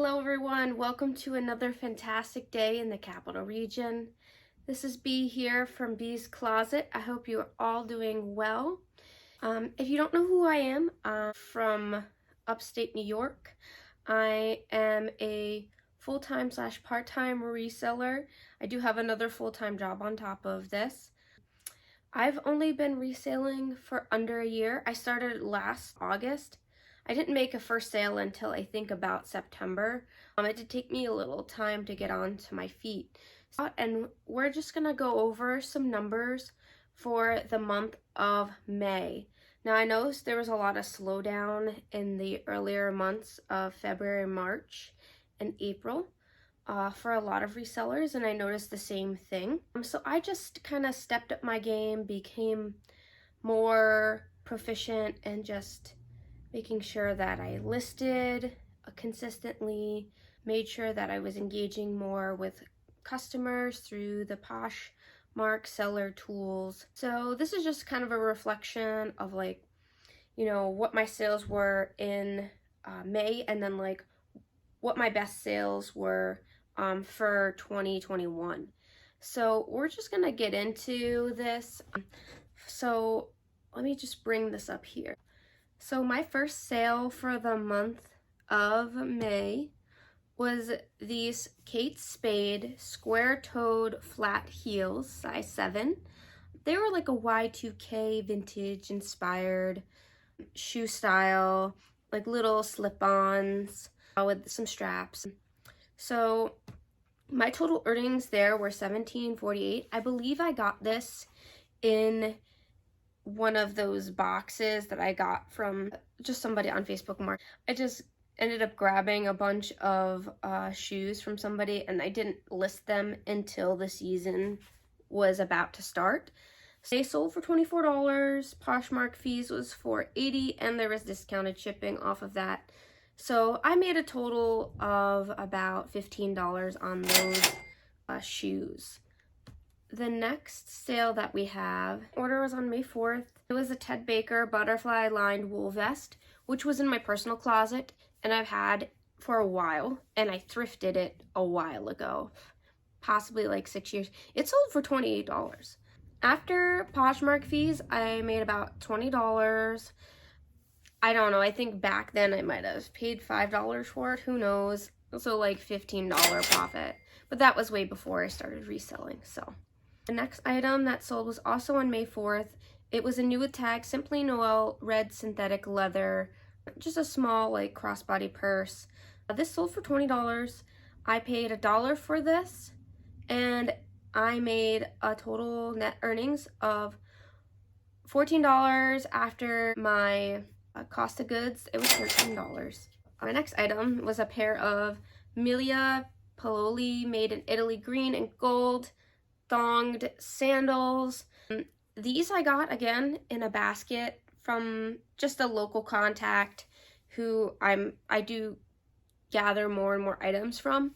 Hello everyone, welcome to another fantastic day in the capital region. This is Bee here from Bee's Closet. I hope you're all doing well. If you don't know who I am, I'm from upstate New York. I am a full-time / part-time reseller. I do have another full-time job on top of this. I've only been reselling for under a year. I started last August. I didn't make a first sale until I think about September. It did take me a little time to get onto my feet. And we're just gonna go over some numbers for the month of May. Now I noticed there was a lot of slowdown in the earlier months of February, March, and April for a lot of resellers, and I noticed the same thing. So I just kind of stepped up my game, became more proficient, and just making sure that I listed consistently, made sure that I was engaging more with customers through the Poshmark seller tools. So this is just kind of a reflection of what my sales were in May, and then what my best sales were for 2021. So we're just gonna get into this. So let me just bring this up here. So my first sale for the month of May was these Kate Spade square-toed flat heels, size 7. They were like a Y2K vintage inspired shoe style, like little slip-ons with some straps. So my total earnings there were $17.48. I believe I got this in one of those boxes that I got from just somebody on Facebook Market. I just ended up grabbing a bunch of shoes from somebody, and I didn't list them until the season was about to start. So they sold for $24. Poshmark fees was $4.80, and there was discounted shipping off of that. So I made a total of about $15 on those shoes. The next sale that we have, order was on May 4th. It was a Ted Baker butterfly lined wool vest, which was in my personal closet and I've had for a while, and I thrifted it a while ago, possibly like 6 years. It sold for $28. After Poshmark fees, I made about $20. I don't know, I think back then I might have paid $5 for it, who knows? So like $15 profit, but that was way before I started reselling, so. The next item that sold was also on May 4th. It was a new with tag, Simply Noel red synthetic leather, just a small crossbody purse. This sold for $20. I paid $1 for this, and I made a total net earnings of $14 after my cost of goods. It was $13. My next item was a pair of Milia Pololi made in Italy green and gold thonged sandals. These I got again in a basket from just a local contact who I do gather more and more items from.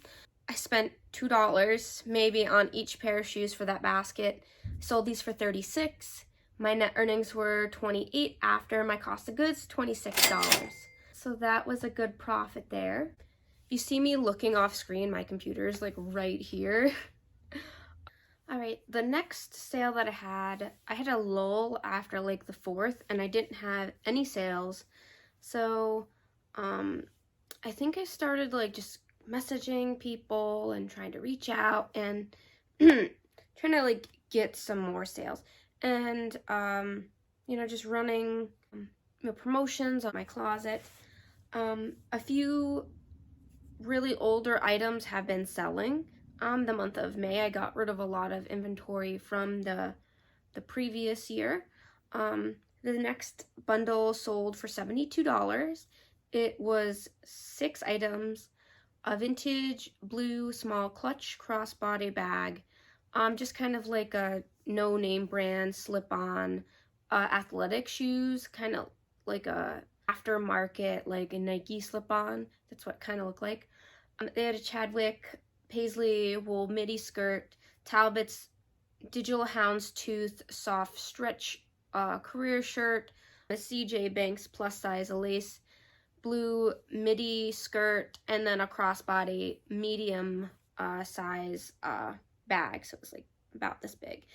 I spent $2 maybe on each pair of shoes for that basket. Sold these for $36. My net earnings were $28 after my cost of goods, $26. So that was a good profit there. You see me looking off screen, my computer is right here. All right, the next sale that I had a lull after the 4th, and I didn't have any sales. So I think I started just messaging people and trying to reach out and trying to get some more sales. And just running promotions on my closet. A few really older items have been selling. The month of May, I got rid of a lot of inventory from the previous year. The next bundle sold for $72. It was 6 items, a vintage blue small clutch crossbody bag, just kind of like a no-name brand slip-on athletic shoes, kind of like a aftermarket, like a Nike slip-on. That's what it kind of looked like. They had a Chadwick paisley wool midi skirt, Talbot's digital houndstooth soft stretch career shirt, a CJ Banks plus size lace blue midi skirt, and then a crossbody medium size bag. So it was like about this big.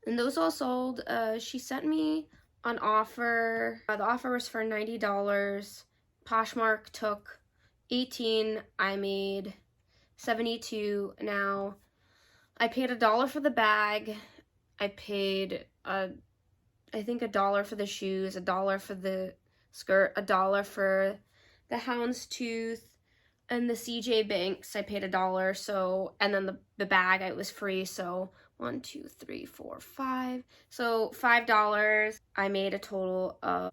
And those all sold. She sent me an offer. The offer was for $90. Poshmark took 18. I made 72. Now, I paid $1 for the bag. I paid I think $1 for the shoes, $1 for the skirt, $1 for the houndstooth, and the CJ Banks. I paid $1. So, and then the bag, it was free. So 1, 2, 3, 4, 5. So $5. I made a total of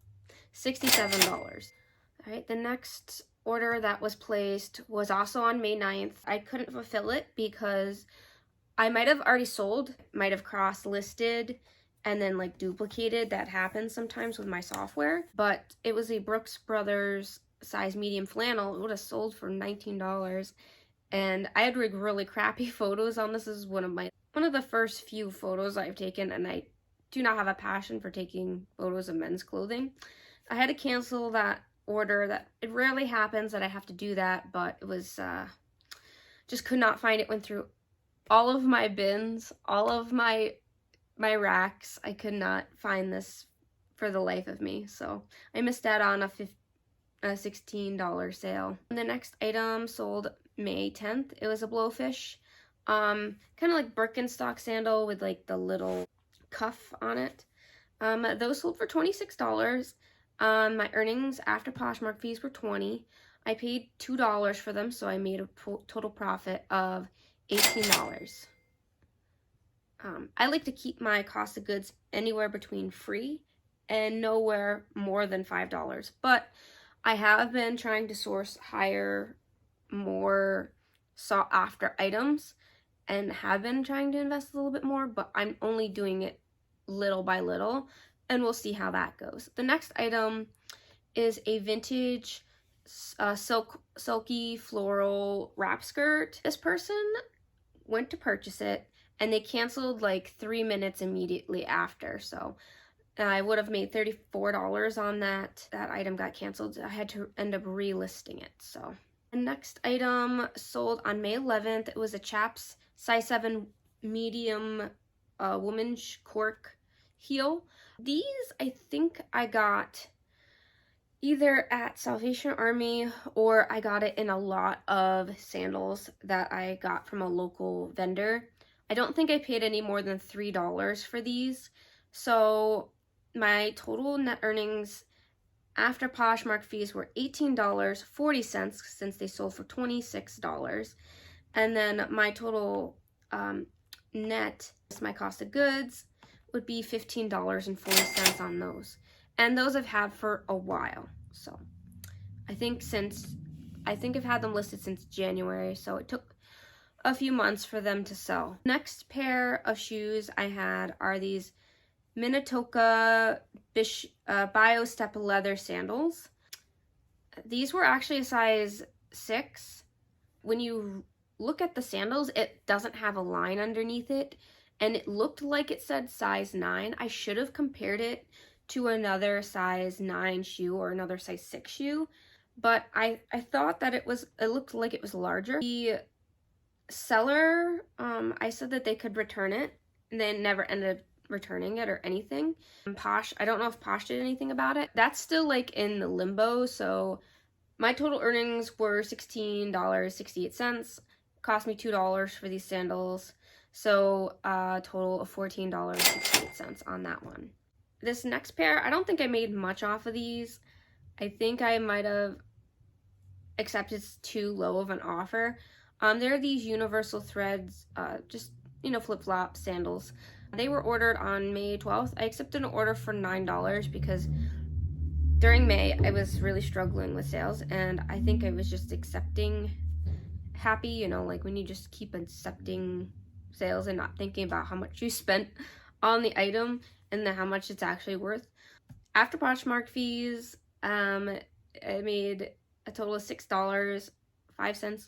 $67. All right, the next order that was placed was also on May 9th. I couldn't fulfill it because I might have already sold, might have cross-listed and then like duplicated. That happens sometimes with my software. But it was a Brooks Brothers size medium flannel. It would have sold for $19. And I had like really crappy photos on this. This is one of the first few photos I've taken, and I do not have a passion for taking photos of men's clothing. I had to cancel that order. That it rarely happens that I have to do that, but it was just could not find it. Went through all of my bins, all of my racks. I could not find this for the life of me, so I missed out on a $16 sale. And the next item sold May 10th. It was a Blowfish, kind of like Birkenstock sandal with like the little cuff on it. Those sold for $26. My earnings after Poshmark fees were $20. I paid $2 for them, so I made a total profit of $18. I like to keep my cost of goods anywhere between free and nowhere more than $5. But I have been trying to source higher, more sought after items and have been trying to invest a little bit more, but I'm only doing it little by little, and we'll see how that goes. The next item is a vintage silky floral wrap skirt. This person went to purchase it and they canceled like 3 minutes immediately after, so I would have made $34 on that. That item got canceled. I had to end up relisting it. So the next item sold on May 11th. It was a Chaps size 7 medium woman's cork heel. These I think I got either at Salvation Army or I got it in a lot of sandals that I got from a local vendor. I don't think I paid any more than $3 for these. So my total net earnings after Poshmark fees were $18.40 since they sold for $26. And then my total net, my cost of goods, would be $15.40 on those. And those I've had for a while. So I think I've had them listed since January, so it took a few months for them to sell. Next pair of shoes I had are these Minnetonka Bio Step leather sandals. These were actually a size 6. When you look at the sandals, it doesn't have a line underneath it, and it looked like it said size 9. I should have compared it to another size 9 shoe or another size 6 shoe, but I thought that it looked like it was larger. The seller, I said that they could return it, and they never ended up returning it or anything. Posh, I don't know if Posh did anything about it. That's still like in the limbo, so my total earnings were $16.68. Cost me $2 for these sandals, so a total of $14.68 on that one. This next pair, I don't think I made much off of these. I think I might have accepted too low of an offer. There are these universal threads, just, flip-flop sandals. They were ordered on May 12th. I accepted an order for $9 because during May, I was really struggling with sales, and I think I was just accepting happy, like when you just keep accepting sales and not thinking about how much you spent on the item and then how much it's actually worth. After Poshmark fees, I made a total of $6.05.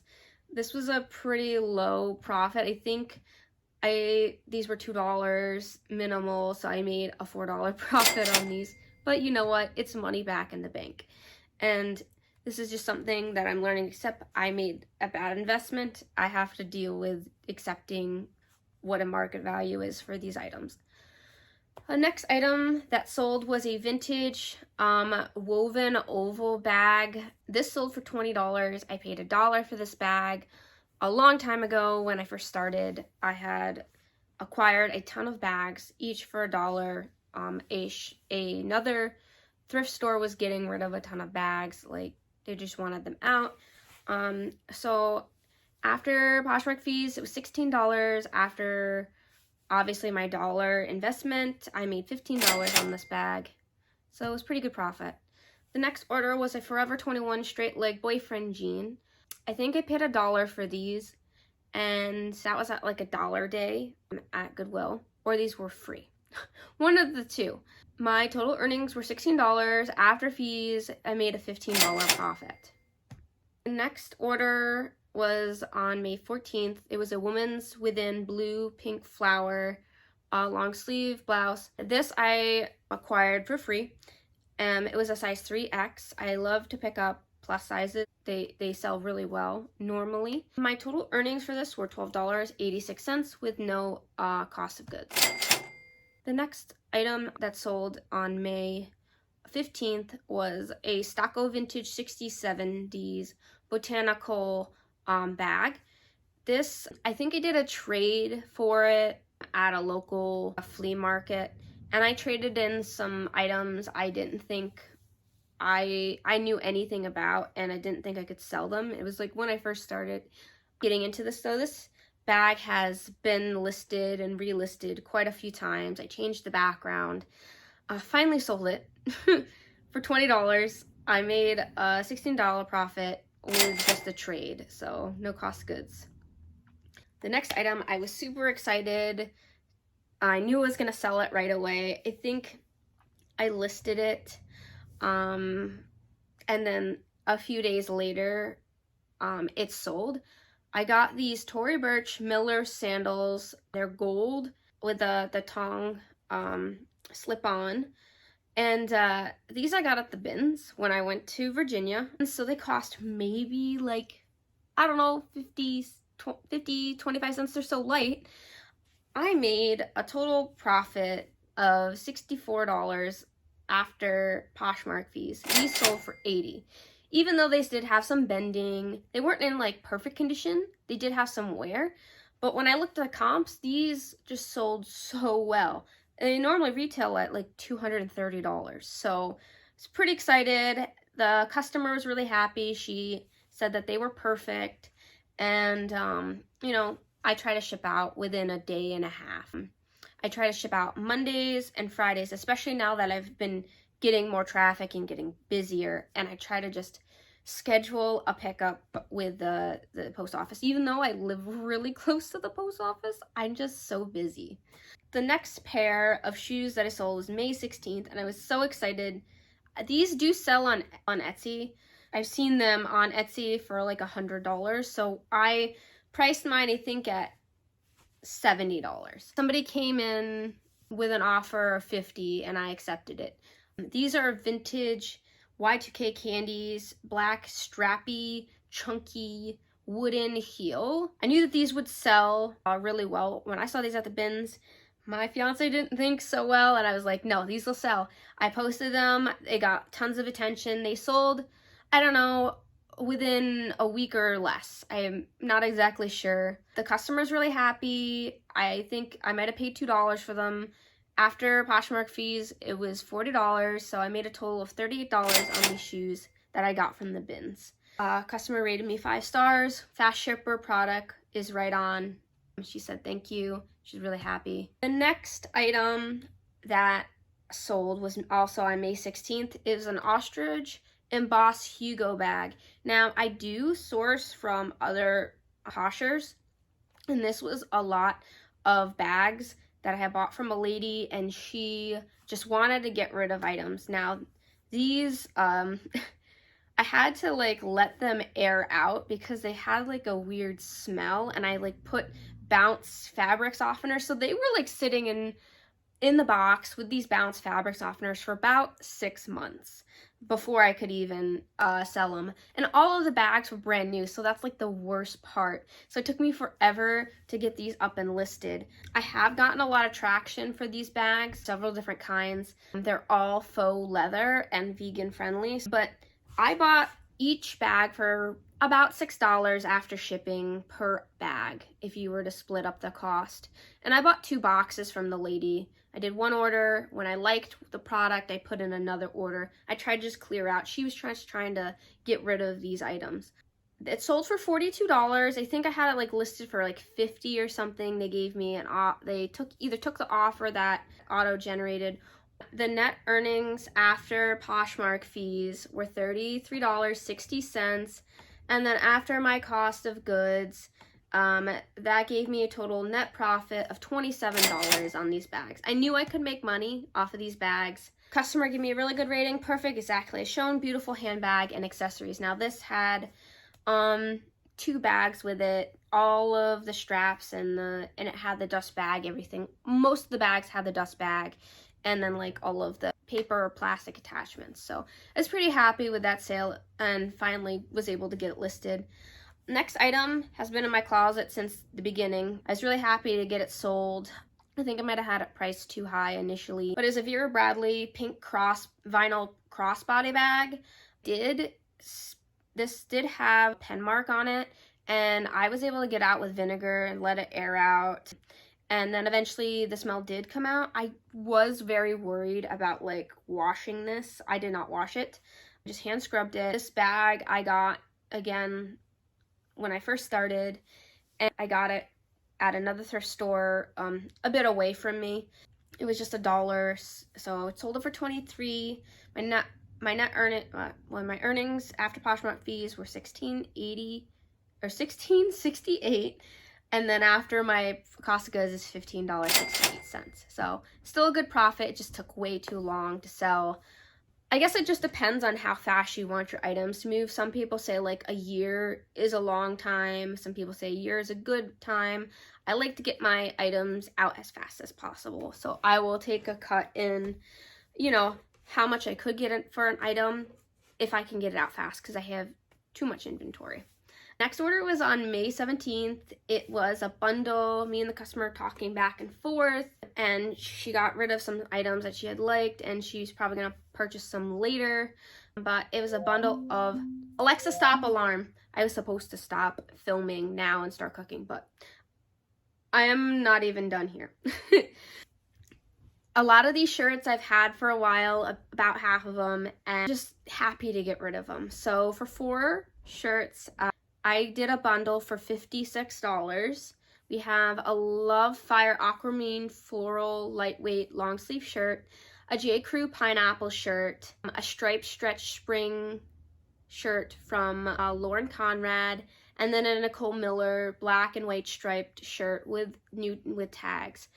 This was a pretty low profit. I think these were $2 minimal, so I made a $4 profit on these. But you know what? It's money back in the bank. And This is just something that I'm learning to accept. I made a bad investment. I have to deal with accepting what a market value is for these items. The next item that sold was a vintage woven oval bag. This sold for $20. I paid $1 for this bag. A long time ago when I first started, I had acquired a ton of bags, each for $1. Another thrift store was getting rid of a ton of bags, like they just wanted them out. So after Poshmark fees, it was $16. After obviously my dollar investment, I made $15 on this bag. So it was pretty good profit. The next order was a Forever 21 straight leg boyfriend jean. I think I paid $1 for these, and that was at like $1 day at Goodwill, or these were free. One of the two. My total earnings were $16. After fees, I made a $15 profit. The next order was on May 14th. It was a woman's within blue pink flower long sleeve blouse. This I acquired for free. It was a size 3X. I love to pick up plus sizes. They sell really well normally. My total earnings for this were $12.86 with no cost of goods. The next item that sold on May 15th was a Stocko Vintage 60/70s botanical bag. This, I think I did a trade for it at a local flea market, and I traded in some items I didn't think I knew anything about, and I didn't think I could sell them. It was like when I first started getting into this. So this bag has been listed and relisted quite a few times. I changed the background. Finally sold it for $20. I made a $16 profit with just a trade, so no cost goods. The next item, I was super excited. I knew I was going to sell it right away. I think I listed it, and then a few days later, it sold. I got these Tory Burch Miller sandals. They're gold with the tongue slip-on. And these I got at the bins when I went to Virginia. And so they cost maybe like, I don't know, 25 cents or so light. I made a total profit of $64 after Poshmark fees. These sold for $80. Even though they did have some bending, they weren't in like perfect condition. They did have some wear. But when I looked at the comps, these just sold so well. They normally retail at like $230. So I was pretty excited. The customer was really happy. She said that they were perfect. And, you know, I try to ship out within a day and a half. I try to ship out Mondays and Fridays, especially now that I've been getting more traffic and getting busier. And I try to just schedule a pickup with the post office. Even though I live really close to the post office, I'm just so busy. The next pair of shoes that I sold was May 16th, and I was so excited. These do sell on Etsy. I've seen them on Etsy for like $100, so I priced mine, I think, at $70. Somebody came in with an offer of $50, and I accepted it. These are vintage Y2K candies, black, strappy, chunky, wooden heel. I knew that these would sell really well. When I saw these at the bins, my fiance didn't think so well, and I was like, no, these will sell. I posted them. They got tons of attention. They sold, I don't know, within a week or less. I am not exactly sure. The customer's really happy. I think I might have paid $2 for them. After Poshmark fees, it was $40, so I made a total of $38 on these shoes that I got from the bins. Customer rated me 5 stars. Fast shipper product is right on. She said thank you. She's really happy. The next item that sold was also on May 16th. It was an ostrich embossed Hugo bag. Now, I do source from other Poshers, and this was a lot of bags that I had bought from a lady, and she just wanted to get rid of items. Now, these, I had to like let them air out because they had like a weird smell, and I like put bounce fabric softener, so they were like sitting in in the box with these Bounce fabric softeners for about 6 months before I could even sell them. And all of the bags were brand new, so that's like the worst part. So it took me forever to get these up and listed. I have gotten a lot of traction for these bags, several different kinds. They're all faux leather and vegan friendly, but I bought each bag for about $6 after shipping per bag if you were to split up the cost. And I bought 2 boxes from the lady. I did one order. When I liked the product, I put in another order. I tried to just clear out. She was trying to get rid of these items. It sold for $42. I think I had it like listed for like $50 or something. They gave me they either took the offer that auto-generated. The net earnings after Poshmark fees were $33.60. And then after my cost of goods, that gave me a total net profit of $27 on these bags. I knew I could make money off of these bags. Customer gave me a really good rating. Perfect, exactly as shown. Beautiful handbag and accessories. Now this had 2 bags with it, all of the straps and it had the dust bag, everything. Most of the bags had the dust bag and then like all of the paper or plastic attachments. So I was pretty happy with that sale and finally was able to get it listed. Next item has been in my closet since the beginning. I was really happy to get it sold. I think I might have had it priced too high initially, but it's a Vera Bradley pink vinyl crossbody bag. This did have a pen mark on it, and I was able to get out with vinegar and let it air out. And then eventually the smell did come out. I was very worried about like washing this. I did not wash it. I just hand scrubbed it. This bag I got again when I first started, and I got it at another thrift store a bit away from me. It was just $1, so it sold it for $23. My earnings after Poshmark fees were $16.68, and then after my cost of goods is $15.68. So still a good profit. It just took way too long to sell. I guess it just depends on how fast you want your items to move. Some people say like a year is a long time. Some people say a year is a good time. I like to get my items out as fast as possible. So I will take a cut in, how much I could get it for an item if I can get it out fast because I have too much inventory. Next order was on May 17th. It was a bundle, me and the customer talking back and forth, and she got rid of some items that she had liked, and she's probably going to purchase some later. But it was a bundle of Alexa, stop alarm. I was supposed to stop filming now and start cooking, but I am not even done here. A lot of these shirts I've had for a while, about half of them, and just happy to get rid of them. So for 4 shirts, I did a bundle for $56. We have a Love Fire Aquamarine Floral Lightweight Long Sleeve shirt, a J. Crew Pineapple shirt, a Striped Stretch Spring shirt from Lauren Conrad, and then a Nicole Miller black and white striped shirt with tags.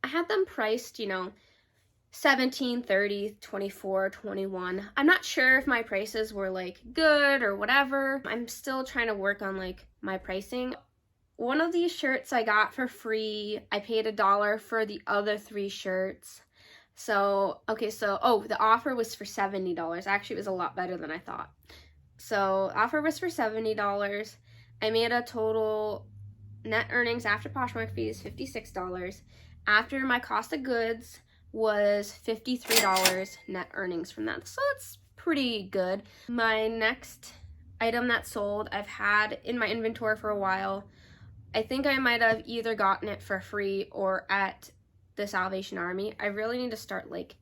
I had them priced, $17, $30, $24, $21. I'm not sure if my prices were like good or whatever. I'm still trying to work on like my pricing. One of these shirts I got for free. I paid $1 for the other 3 shirts. So the offer was for $70. Actually, it was a lot better than I thought. So offer was for $70. I made a total net earnings after Poshmark fees, $56. After my cost of goods was $53 net earnings from that. So that's pretty good. My next item that sold, I've had in my inventory for a while. I think I might have either gotten it for free or at the Salvation Army. I really need to start like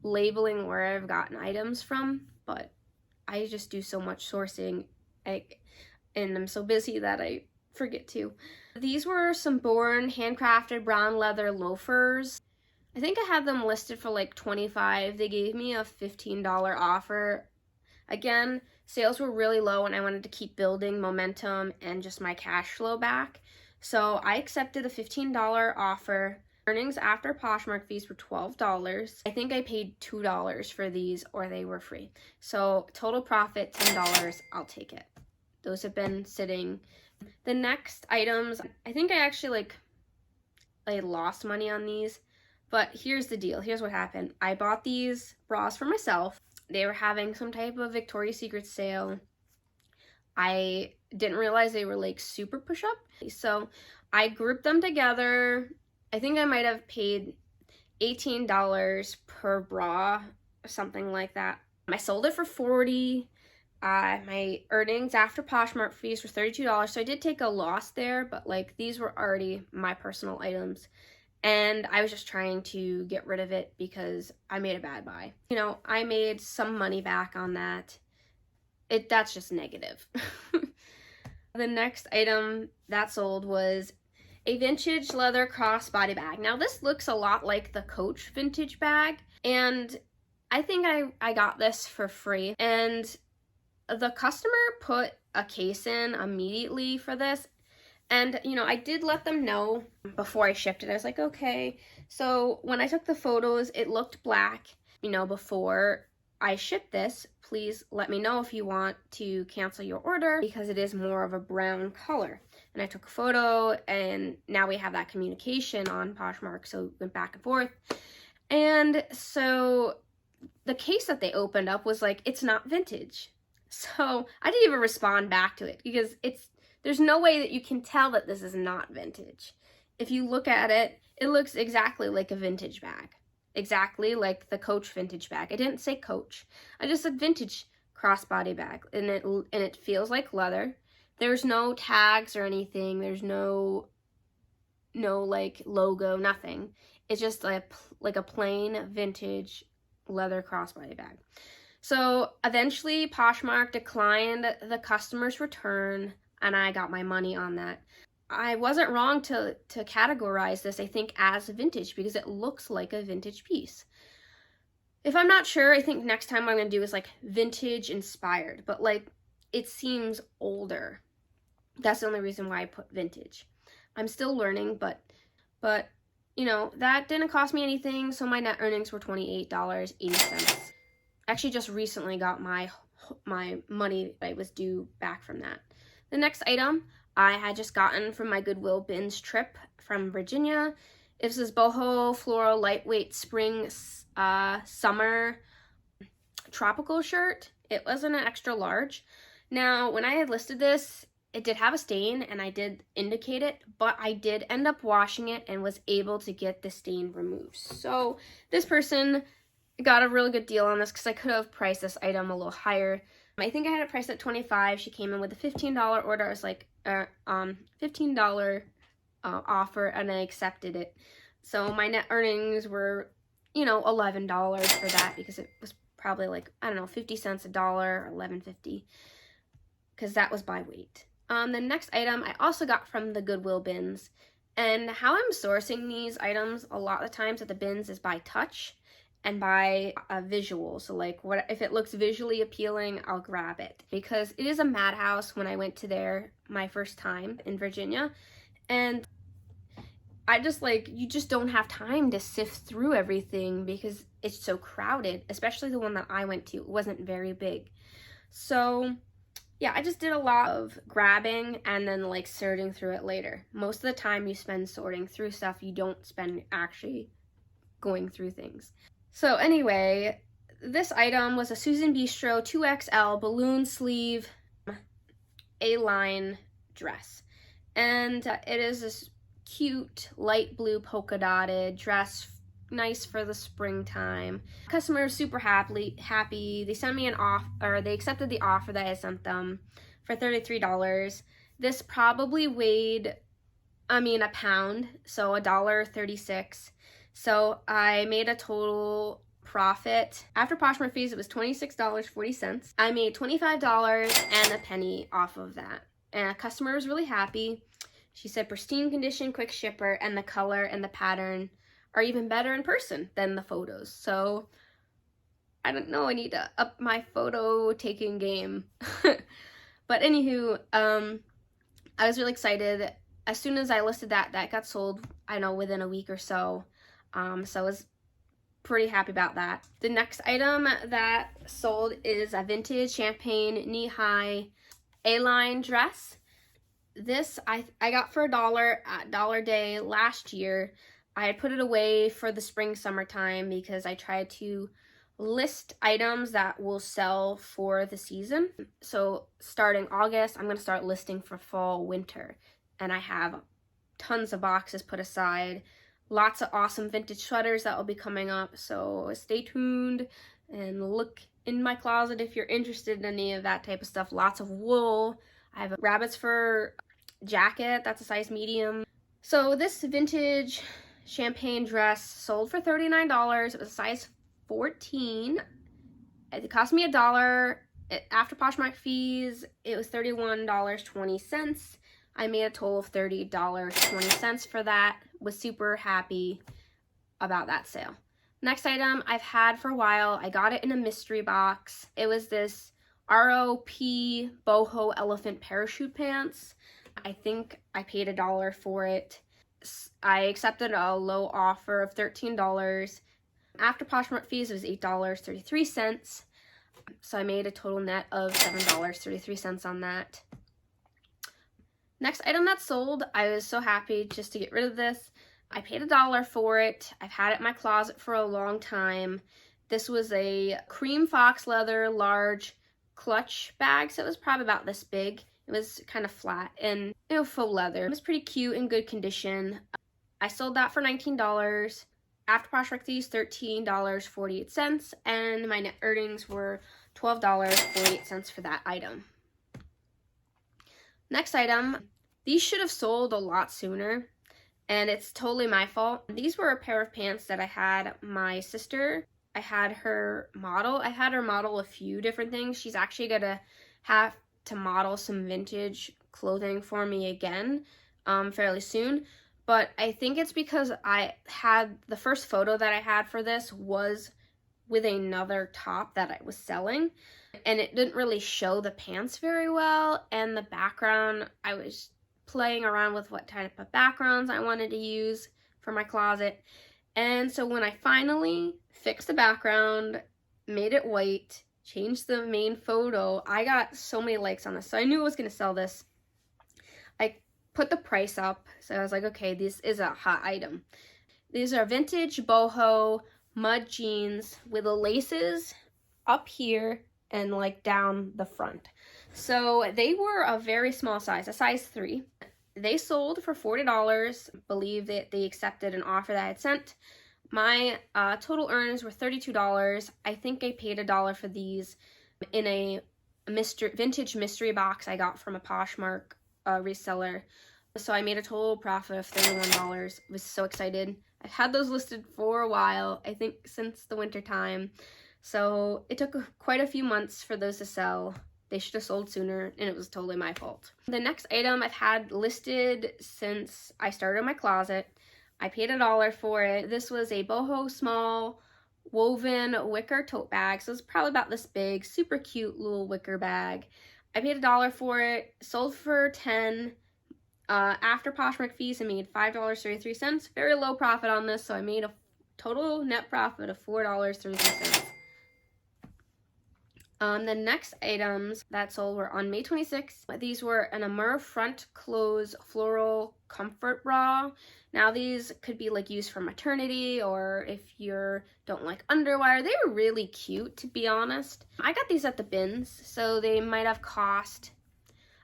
labeling where I've gotten items from, but I just do so much sourcing and I'm so busy that I forget to. These were some Born handcrafted brown leather loafers. I think I had them listed for like $25. They gave me a $15 offer. Again, sales were really low and I wanted to keep building momentum and just my cash flow back. So I accepted the $15 offer. Earnings after Poshmark fees were $12. I think I paid $2 for these or they were free. So total profit, $10. I'll take it. Those have been sitting. The next items, I think I actually I lost money on these, But here's the deal. Here's what happened. I bought these bras for myself. They were having some type of Victoria's Secret sale. I didn't realize they were like super push-up. So I grouped them together. I think I might have paid $18 per bra or something like that. I sold it for $40. My earnings after Poshmark fees were $32. So I did take a loss there, but like these were already my personal items. And I was just trying to get rid of it because I made a bad buy. You know, I made some money back on that. That's just negative. The next item that sold was a vintage leather crossbody bag. Now this looks a lot like the Coach vintage bag, and I think I got this for free. And the customer put a case in immediately for this. And, you know, I did let them know before I shipped it. I was like, okay. So when I took the photos, it looked black. You know, before I ship this, please let me know if you want to cancel your order because it is more of a brown color. And I took a photo, and now we have that communication on Poshmark. So we went back and forth. And so the case that they opened up was like, it's not vintage. So I didn't even respond back to it because there's no way that you can tell that this is not vintage. If you look at it, it looks exactly like a vintage bag. Exactly like the Coach vintage bag. I didn't say Coach. I just said vintage crossbody bag. And it feels like leather. There's no tags or anything. There's no like logo, nothing. It's just like a plain vintage leather crossbody bag. So eventually Poshmark declined the customer's return, and I got my money on that. I wasn't wrong to categorize this, I think, as vintage because it looks like a vintage piece. If I'm not sure, I think next time what I'm going to do is like vintage inspired, but like it seems older. That's the only reason why I put vintage. I'm still learning, but you know, that didn't cost me anything, so my net earnings were $28.80. I actually just recently got my money that I was due back from that. The next item I had just gotten from my Goodwill bins trip from Virginia. This is boho floral lightweight spring summer tropical shirt. It wasn't an extra large. Now, when I had listed this, it did have a stain and I did indicate it, but I did end up washing it and was able to get the stain removed. So this person got a really good deal on this because I could have priced this item a little higher. I think I had it priced at $25. She came in with a $15 order. I was like, $15 offer, and I accepted it. So my net earnings were, you know, $11 for that because it was probably like, I don't know, 50 cents a dollar or $11.50 because that was by weight. The next item I also got from the Goodwill bins, and how I'm sourcing these items a lot of the times at the bins is by touch and by visual. So like, what if it looks visually appealing, I'll grab it because it is a madhouse. When I went to there my first time in Virginia, and I just like, you just don't have time to sift through everything because it's so crowded, especially the one that I went to. It wasn't very big. So yeah, I just did a lot of grabbing and then like sorting through it later. Most of the time you spend sorting through stuff, you don't spend actually going through things. So anyway, this item was a Susan Bistro 2XL balloon sleeve A-line dress. And it is this cute light blue polka dotted dress, nice for the springtime. Customer was super happy. They sent me an offer, or they accepted the offer that I sent them for $33. This probably weighed, a pound, so $1.36. So I made a total profit. After Poshmark fees, it was $26.40. I made $25 and a penny off of that. And a customer was really happy. She said pristine condition, quick shipper, and the color and the pattern are even better in person than the photos. So I don't know, I need to up my photo taking game. But anywho, I was really excited. As soon as I listed that got sold, I know, within a week or so. So I was pretty happy about that. The next item that sold is a vintage champagne knee-high A-line dress. This I got for $1 at Dollar Day last year. I had put it away for the spring summertime because I tried to list items that will sell for the season. So starting August, I'm going to start listing for fall winter, and I have tons of boxes put aside, lots of awesome vintage sweaters that will be coming up, so stay tuned and look in my closet if you're interested in any of that type of stuff. Lots of wool. I have a rabbit's fur jacket that's a size medium. So this vintage champagne dress sold for $39. It was a size 14. It cost me $1. After Poshmark fees, it was $31.20. I made a total of $30.20 for that. Was super happy about that sale. Next item I've had for a while. I got it in a mystery box. It was this ROP boho elephant parachute pants. I think I paid $1 for it. I accepted a low offer of $13. After Poshmark fees, it was $8.33. So I made a total net of $7.33 on that. Next item that sold, I was so happy just to get rid of this. I paid $1 for it. I've had it in my closet for a long time. This was a cream fox leather large clutch bag, so it was probably about this big. It was kind of flat and faux leather. It was pretty cute and good condition. I sold that for $19. After Poshmark fees, $13.48, and my net earnings were $12.48 for that item. Next item, these should have sold a lot sooner, and it's totally my fault. These were a pair of pants that I had my sister. I had her model a few different things. She's actually gonna have to model some vintage clothing for me again fairly soon. But I think it's because I had the first photo that I had for this was with another top that I was selling, and it didn't really show the pants very well, and the background, I was playing around with what type of backgrounds I wanted to use for my closet. And so when I finally fixed the background, made it white, changed the main photo, I got so many likes on this, so I knew I was going to sell this. I put the price up, so I was like, okay, this is a hot item. These are vintage boho mud jeans with the laces up here and like down the front. So they were a very small size, a size 3. They sold for $40. I believe that they accepted an offer that I had sent. My total earnings were $32. I think I paid $1 for these in a vintage mystery box I got from a Poshmark reseller. So I made a total profit of $31. I was so excited. I've had those listed for a while, I think since the winter time. So it took quite a few months for those to sell. They should have sold sooner, and it was totally my fault. The next item I've had listed since I started my closet. I paid $1 for it. This was a boho small woven wicker tote bag. So it's probably about this big, super cute little wicker bag. I paid $1 for it, sold for $10. After Poshmark fees, I made $5.33. Very low profit on this, so I made a total net profit of $4.33. The next items that sold were on May 26th. These were an Amur front close floral comfort bra. Now these could be like used for maternity, or if you don't like underwire. They were really cute, to be honest. I got these at the bins, so they might have cost,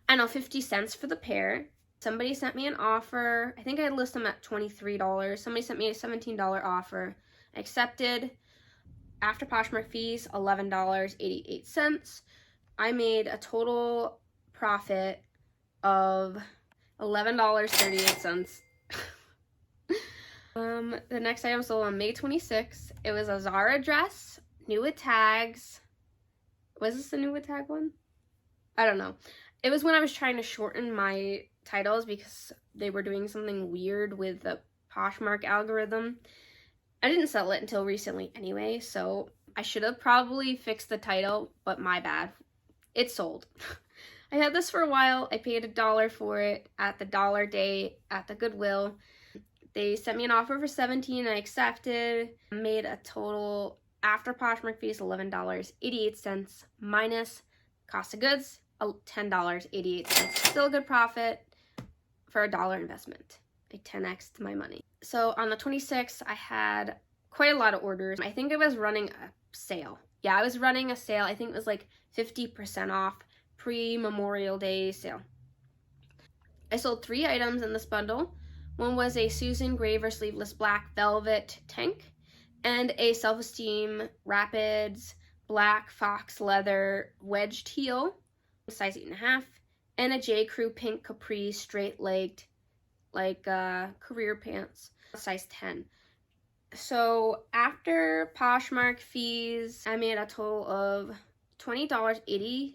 I don't know, 50 cents for the pair. Somebody sent me an offer. I think I list them at $23. Somebody sent me a $17 offer. I accepted. After Poshmark fees, $11.88. I made a total profit of $11.38. The next item sold on May 26th. It was a Zara dress, new with tags. Was this the new with tag one? I don't know. It was when I was trying to shorten my titles because they were doing something weird with the Poshmark algorithm. I didn't sell it until recently anyway, so I should have probably fixed the title, but my bad. It sold. I had this for a while. I paid $1 for it at the dollar day at the Goodwill. They sent me an offer for $17. I accepted. Made a total after Poshmark fees $11.88 minus cost of goods $10.88. Still a good profit for $1 investment. I 10x'd my money. So on the 26th, I had quite a lot of orders. I think I was running a sale. Yeah, I was running a sale. I think it was like 50% off, pre-Memorial Day sale. I sold 3 items in this bundle. One was a Susan Graver sleeveless black velvet tank and a Self-Esteem Rapids black fox leather wedged heel, size 8.5, and a J. Crew pink capri straight-legged, like career pants, size 10. So after Poshmark fees, I made a total of $20.80.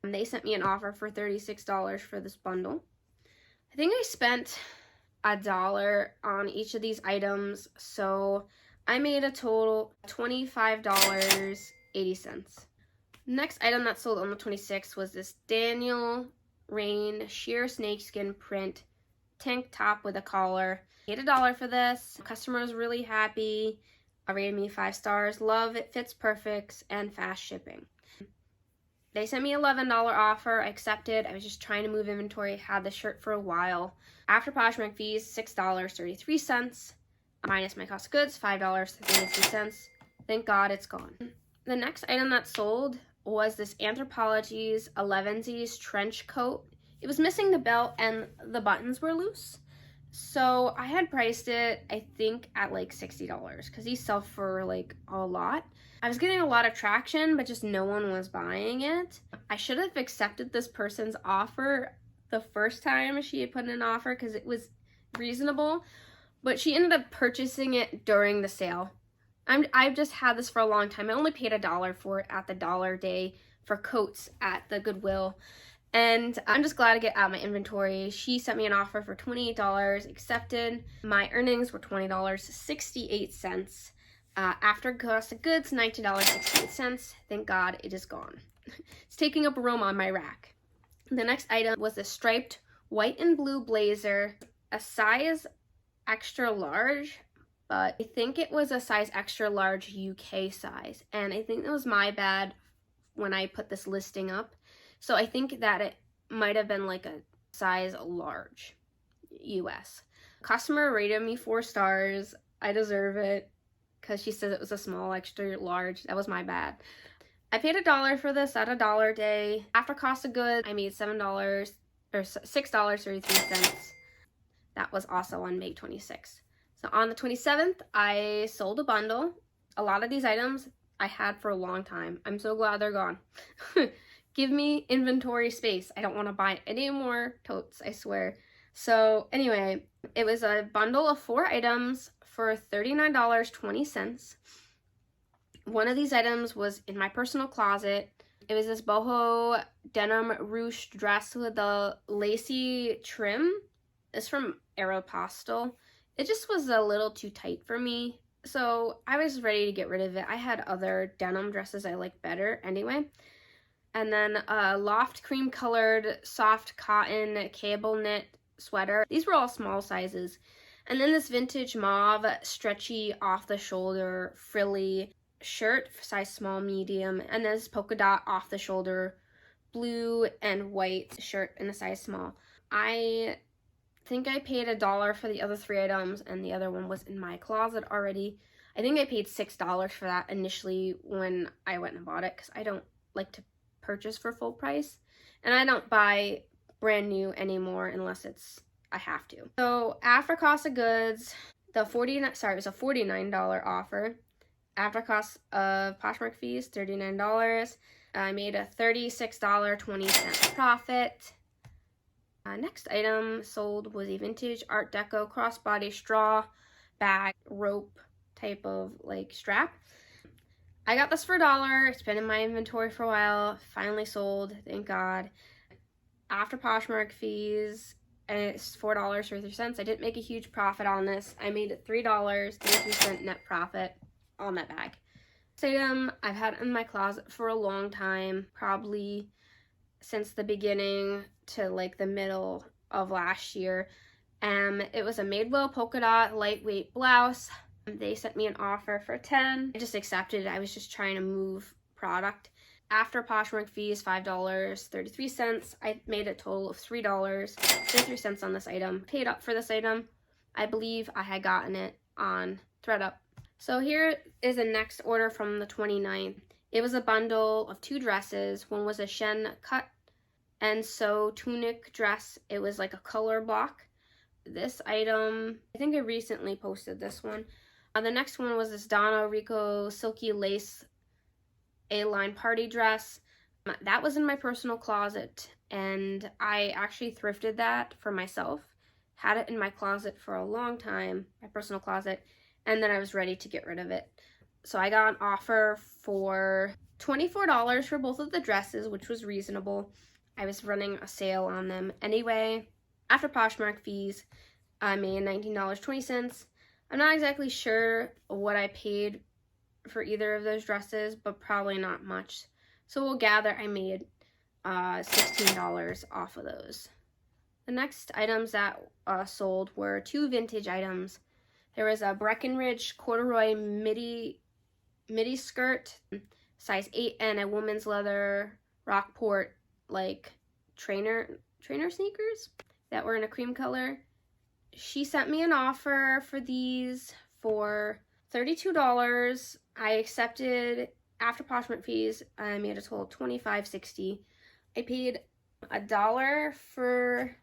They sent me an offer for $36 for this bundle. I think I spent $1 on each of these items, so I made a total of $25.80. Next item that sold on the 26th was this Daniel Rain sheer snakeskin print tank top with a collar. I paid $1 for this. The customer was really happy. Rated me 5 stars. Love it, fits perfect, and fast shipping. They sent me $11 offer. I accepted. I was just trying to move inventory. Had the shirt for a while. After Poshmark fees, $6.33. Minus my cost of goods, $5.33. Thank God it's gone. The next item that sold was this Anthropologie's 11sies trench coat. It was missing the belt and the buttons were loose. So I had priced it, I think, at like $60 because these sell for like a lot. I was getting a lot of traction, but just no one was buying it. I should have accepted this person's offer the first time she had put in an offer because it was reasonable, but she ended up purchasing it during the sale. I've just had this for a long time. I only paid $1 for it at the dollar day for coats at the Goodwill. And I'm just glad to get out my inventory. She sent me an offer for $28, accepted. My earnings were $20.68. After cost of goods, $19.68. Thank God it is gone. It's taking up room on my rack. The next item was a striped white and blue blazer, a size extra large, but I think it was a size extra large UK size. And I think it was my bad when I put this listing up. So I think that it might have been like a size large US. Customer rated me 4 stars. I deserve it because she says it was a small extra large. That was my bad. I paid $1 for this at a dollar day. After cost of goods, I made $7 or $6.33. That was also on May 26th. So on the 27th, I sold a bundle. A lot of these items I had for a long time. I'm so glad they're gone. Give me inventory space. I don't want to buy any more totes, I swear. So anyway, it was a bundle of 4 items for $39.20. One of these items was in my personal closet. It was this boho denim ruched dress with a lacy trim. It's from Aeropostale. It just was a little too tight for me, so I was ready to get rid of it. I had other denim dresses I like better anyway. And then a loft cream colored soft cotton cable knit sweater. These were all small sizes. And then this vintage mauve stretchy off the shoulder frilly shirt, size small medium. And then this polka dot off the shoulder blue and white shirt in a size small. I think I paid $1 for the other 3 items, and the other one was in my closet already. I think I paid $6 for that initially when I went and bought it because I don't like to purchase for full price, and I don't buy brand new anymore unless I have to. So after cost of goods, it was a $49 offer. After cost of Poshmark fees, $39. I made a $36.20 profit. Next item sold was a vintage Art Deco crossbody straw bag rope type of like strap. I got this for $1. It's been in my inventory for a while. Finally sold, thank God. After Poshmark fees, and it's $4.33. I didn't make a huge profit on this. I made it $3.33 net profit on that bag. This item I've had in my closet for a long time, probably since the beginning to like the middle of last year. It was a Madewell polka dot lightweight blouse. They sent me an offer for $10. I just accepted it. I was just trying to move product. After Poshmark fees, $5.33. I made a total of $3.33 on this item. Paid up for this item. I believe I had gotten it on ThreadUp. So here is the next order from the 29th. It was a bundle of 2 dresses. One was a Shen cut and sew tunic dress. It was like a color block. This item, I think I recently posted this one. The next one was this Donna Rico silky lace A-line party dress. That was in my personal closet, and I actually thrifted that for myself. Had it in my closet for a long time, my personal closet, and then I was ready to get rid of it. So I got an offer for $24 for both of the dresses, which was reasonable. I was running a sale on them anyway. After Poshmark fees, I made $19.20. I'm not exactly sure what I paid for either of those dresses, but probably not much. So we'll gather I made $16 off of those. The next items that sold were 2 vintage items. There was a Breckenridge corduroy midi skirt, size 8, and a woman's leather Rockport like trainer sneakers that were in a cream color. She sent me an offer for these for $32. I accepted. After Poshmark fees, I made a total of $25.60. I paid $1 for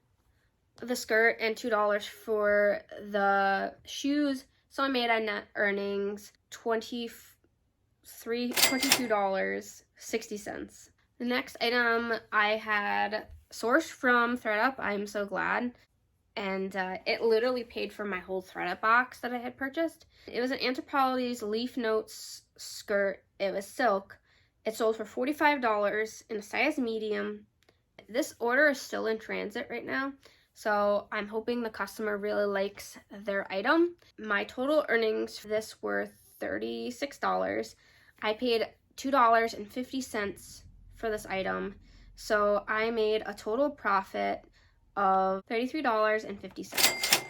the skirt and $2 for the shoes, so I made a net earnings $22.60. The next item I had sourced from ThreadUp. I'm so glad. And it literally paid for my whole ThreadUp box that I had purchased. It was an Anthropologie's Leaf Notes skirt. It was silk. It sold for $45 in a size medium. This order is still in transit right now, so I'm hoping the customer really likes their item. My total earnings for this were $36. I paid $2.50 for this item, so I made a total profit of $33.50.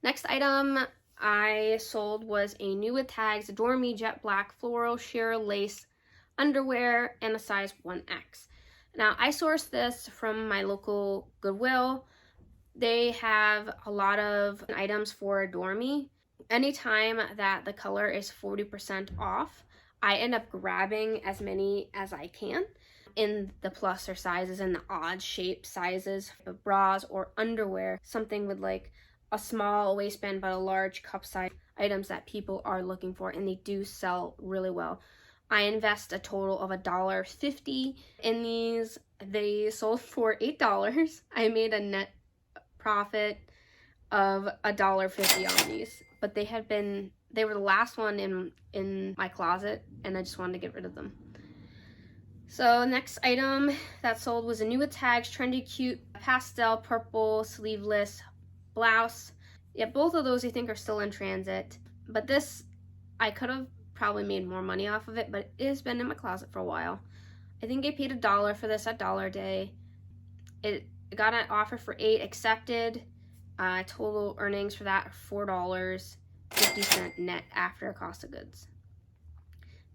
Next item I sold was a new with tags Adore Me jet black floral sheer lace underwear and a size 1X. Now I sourced this from my local Goodwill. They have a lot of items for Adore Me. Anytime that the color is 40% off, I end up grabbing as many as I can in the plus or sizes and the odd shape sizes of bras or underwear, something with like a small waistband but a large cup size items that people are looking for, and they do sell really well. I invest a total of $1.50 in these. They sold for $8. I made a net profit of $1.50 on these, but they were the last one in my closet, and I just wanted to get rid of them. So next item that sold was a new with tags trendy cute pastel purple sleeveless blouse. Yeah, both of those I think are still in transit, but this I could have probably made more money off of it, but it has been in my closet for a while. I think I paid $1 for this at Dollar Day. It got an offer for $8, accepted. Total earnings for that $4.50 net after cost of goods.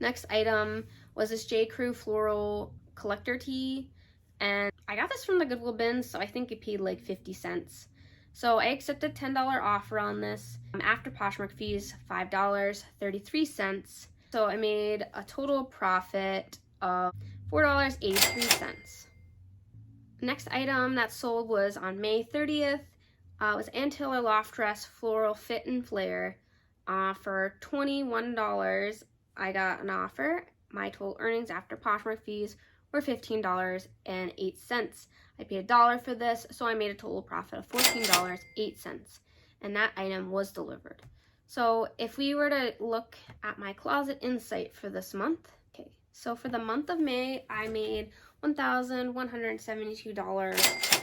Next item was this J. Crew floral collector tee, and I got this from the Goodwill bin, so I think it paid like 50 cents. So I accepted $10 offer on this. After Poshmark fees, $5.33. So I made a total profit of $4.83. Next item that sold was on May 30th. Was Ann Taylor Loft Dress Floral Fit and Flare. For $21, I got an offer. My total earnings after Poshmark fees were $15.08. I paid $1 for this, so I made a total profit of $14.08, and that item was delivered. So if we were to look at my closet insight for this month, okay, so for the month of May, I made $1,172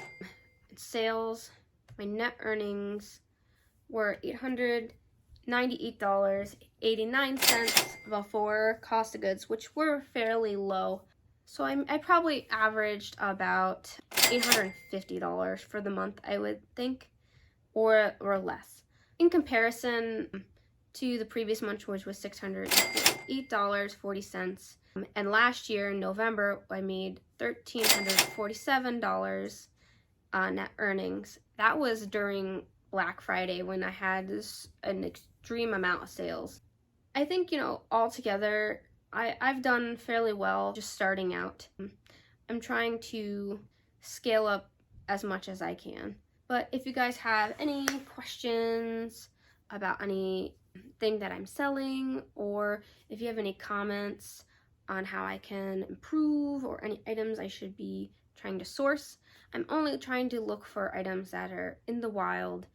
in sales. My net earnings were $898.89 before cost of goods, which were fairly low. So I probably averaged about $850 for the month, I would think, or less. In comparison to the previous month, which was $608.40, and last year in November, I made $1,347 net earnings. That was during Black Friday when I had an extreme amount of sales. I think, you know, altogether, I've done fairly well just starting out. I'm trying to scale up as much as I can. But if you guys have any questions about anything that I'm selling, or if you have any comments on how I can improve or any items I should be trying to source, I'm only trying to look for items that are in the wild,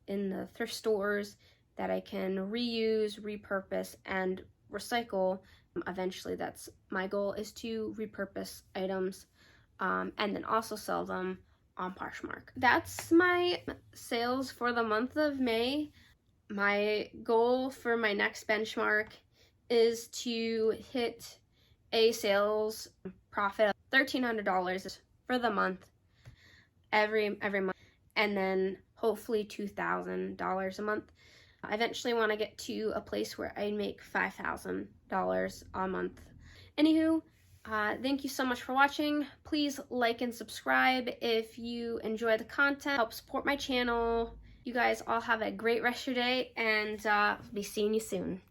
in the thrift stores, that I can reuse, repurpose, and recycle. Eventually, that's my goal, is to repurpose items and then also sell them on Poshmark. That's my sales for the month of May. My goal for my next benchmark is to hit a sales profit of $1,300 for the month, every month, and then hopefully $2,000 a month. I eventually want to get to a place where I make $5,000 a month. Anywho, thank you so much for watching. Please like and subscribe if you enjoy the content. Help support my channel. You guys all have a great rest of your day, and I'll be seeing you soon.